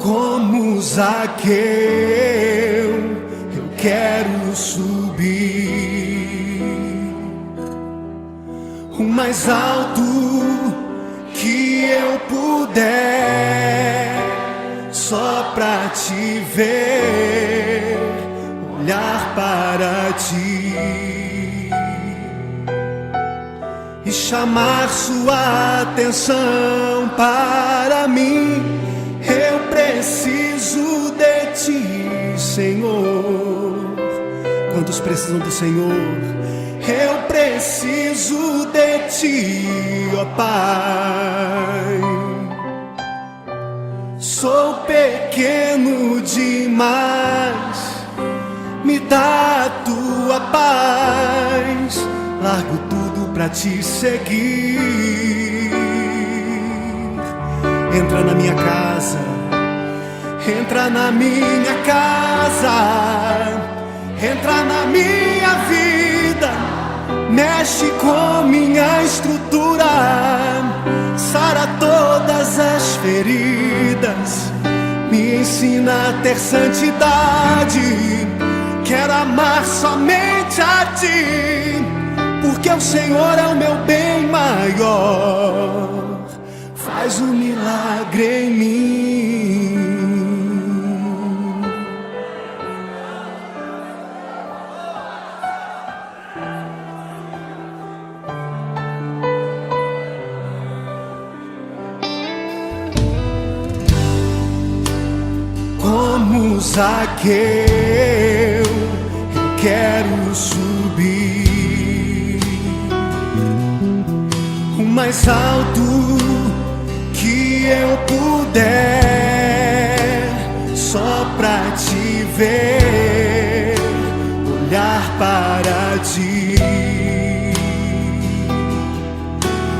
Como Zaqueu, eu quero subir o mais alto que eu puder, só pra te ver, olhar para ti e chamar sua atenção para mim. Eu preciso de ti, Senhor. Quantos precisam do Senhor? Eu preciso de ti, ó Pai. Sou pequeno demais, me dá a tua paz. Largo tudo pra te seguir. Entra na minha casa, entra na minha casa, entra na minha vida, mexe com minha estrutura, sara todas as feridas, me ensina a ter santidade. Quero amar somente a ti, porque o Senhor é o meu bem maior. Faz um milagre em mim. Como Zaqueu, eu quero subir o mais alto que eu puder, só pra te ver, olhar para ti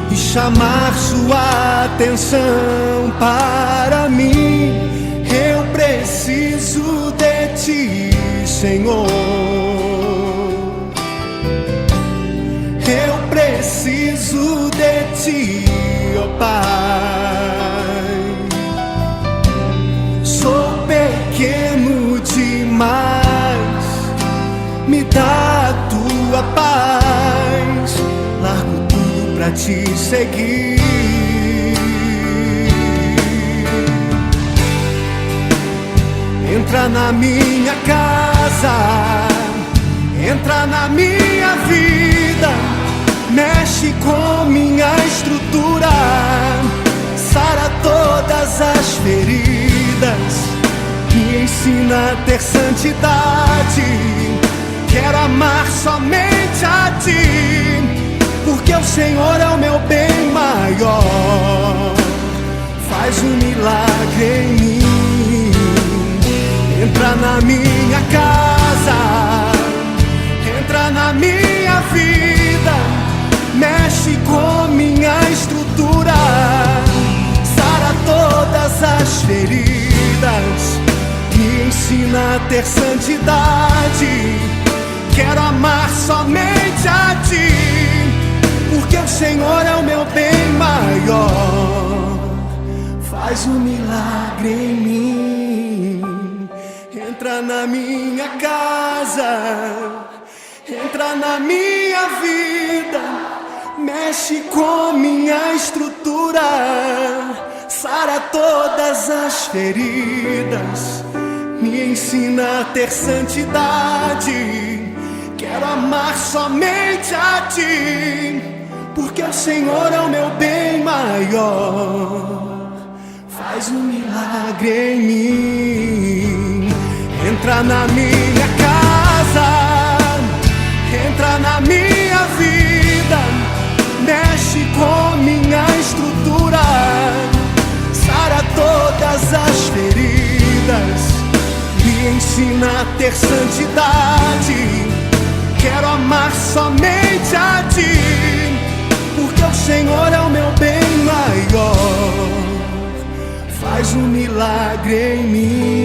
e chamar sua atenção para mim. Eu preciso de ti, Senhor. Eu preciso de ti, ó Pai. Sou pequeno demais, me dá a tua paz. Largo tudo pra te seguir. Entra na minha casa, entra na minha vida, mexe com minha estrutura, sara todas as feridas, me ensina a ter santidade. Quero amar somente a ti, porque o Senhor é o meu bem maior. Faz um milagre em mim. Entra na minha casa, entra na minha vida, mexe com minha estrutura, sara todas as feridas, me ensina a ter santidade. Quero amar somente a ti, porque o Senhor é o meu bem maior. Faz um milagre em mim. Entra na minha casa, entra na minha vida, mexe com minha estrutura, sara todas as feridas, me ensina a ter santidade. Quero amar somente a ti, porque o Senhor é o meu bem maior. Faz um milagre em mim. Entra na minha casa, entra na minha vida, mexe com minha estrutura, sara todas as feridas, me ensina a ter santidade. Quero amar somente a ti, porque o Senhor é o meu bem maior. Faz um milagre em mim.